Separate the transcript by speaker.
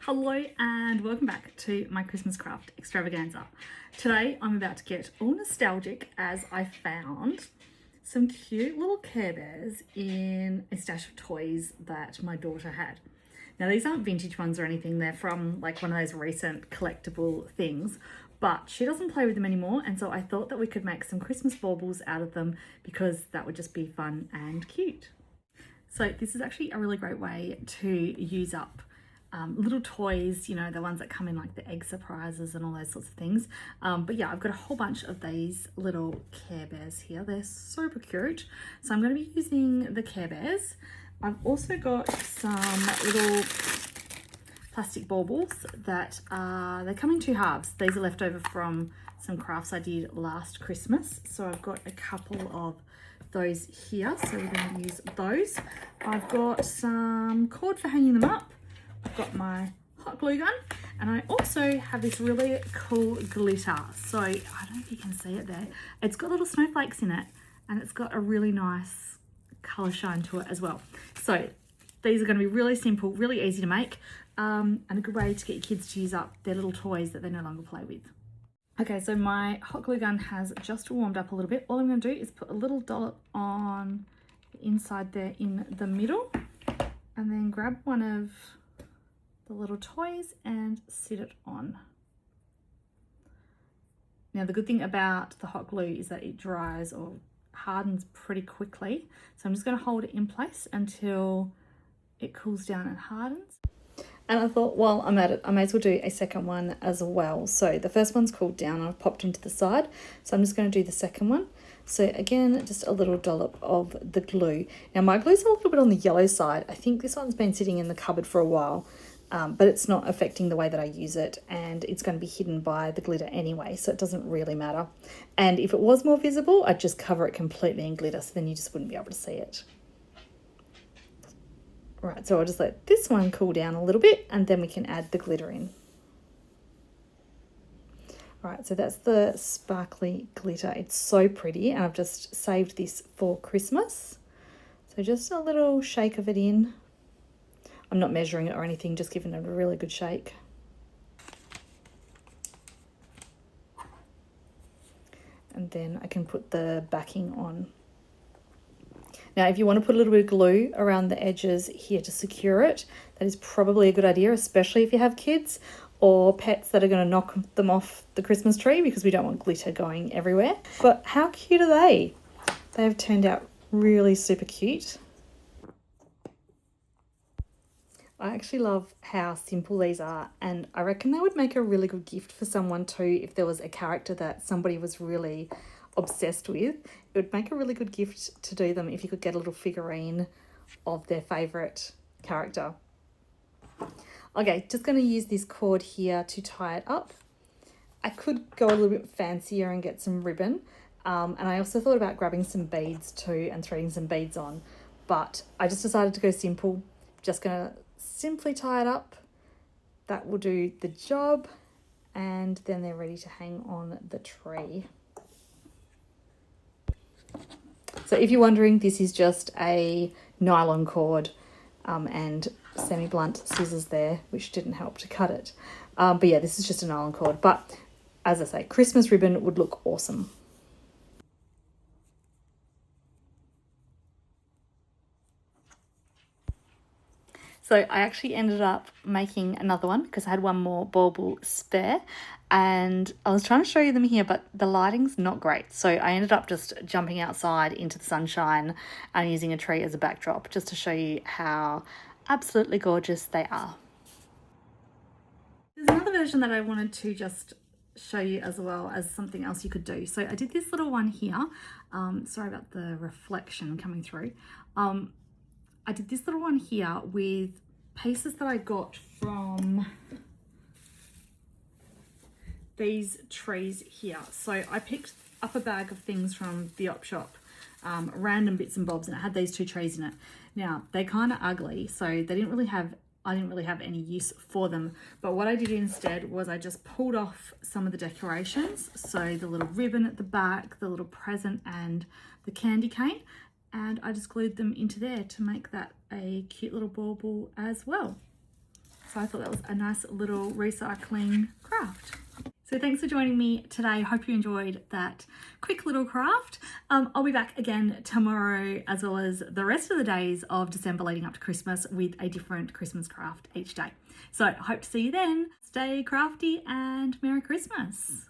Speaker 1: Hello and welcome back to my Christmas Craft Extravaganza. Today I'm about to get all nostalgic as I found some cute little Care Bears in a stash of toys that my daughter had. Now these aren't vintage ones or anything, they're from like one of those recent collectible things, but she doesn't play with them anymore, and so I thought that we could make some Christmas baubles out of them because that would just be fun and cute. So this is actually a really great way to use up little toys, you know, the ones that come in like the egg surprises and all those sorts of things. But yeah, I've got a whole bunch of these little Care Bears here. They're super cute. So I'm going to be using the Care Bears. I've also got some little plastic baubles that they come in two halves. These are left over from some crafts I did last Christmas. So I've got a couple of those here. So we're going to use those. I've got some cord for hanging them up. I've got my hot glue gun, and I also have this really cool glitter. So I don't know if you can see it there. It's got little snowflakes in it, and it's got a really nice color shine to it as well. So these are going to be really simple, really easy to make, and a good way to get your kids to use up their little toys that they no longer play with. Okay, so my hot glue gun has just warmed up a little bit. All I'm going to do is put a little dollop on the inside there in the middle, and then grab one of the little toys and sit it on. Now the good thing about the hot glue is that it dries or hardens pretty quickly. So I'm just going to hold it in place until it cools down and hardens. And I thought, while I'm at it, I may as well do a second one as well. So the first one's cooled down, I've popped them to the side. So I'm just going to do the second one. So again, just a little dollop of the glue. Now my glue's a little bit on the yellow side. I think this one's been sitting in the cupboard for a while. But it's not affecting the way that I use it, and it's going to be hidden by the glitter anyway, so it doesn't really matter. And if it was more visible, I'd just cover it completely in glitter, so then you just wouldn't be able to see it. Right, so I'll just let this one cool down a little bit, and then we can add the glitter in. Right, so that's the sparkly glitter. It's so pretty, and I've just saved this for Christmas. So just a little shake of it in. I'm not measuring it or anything, just giving it a really good shake. And then I can put the backing on. Now, if you want to put a little bit of glue around the edges here to secure it, that is probably a good idea, especially if you have kids or pets that are going to knock them off the Christmas tree, because we don't want glitter going everywhere. But how cute are they? They have turned out really super cute. I actually love how simple these are, and I reckon they would make a really good gift for someone too if there was a character that somebody was really obsessed with. It would make a really good gift to do them if you could get a little figurine of their favourite character. Okay, just going to use this cord here to tie it up. I could go a little bit fancier and get some ribbon, and I also thought about grabbing some beads too and threading some beads on, but I just decided to go simple. Just going to simply tie it up. That will do the job, and then they're ready to hang on the tree. So if you're wondering, this is just a nylon cord and semi-blunt scissors there, which didn't help to cut it. But yeah, this is just a nylon cord, but as I say, Christmas ribbon would look awesome. So I actually ended up making another one because I had one more bauble spare, and I was trying to show you them here, but the lighting's not great. So I ended up just jumping outside into the sunshine and using a tree as a backdrop just to show you how absolutely gorgeous they are. There's another version that I wanted to just show you as well as something else you could do. So I did this little one here. Sorry about the reflection coming through. I did this little one here with pieces that I got from these trees here. So I picked up a bag of things from the op shop, random bits and bobs, and it had these two trees in it. Now, they're kind of ugly, so I didn't really have any use for them. But what I did instead was I just pulled off some of the decorations. So the little ribbon at the back, the little present, and the candy cane. And I just glued them into there to make that a cute little bauble as well. So I thought that was a nice little recycling craft. So thanks for joining me today. Hope you enjoyed that quick little craft. I'll be back again tomorrow, as well as the rest of the days of December leading up to Christmas, with a different Christmas craft each day. So hope to see you then. Stay crafty and Merry Christmas.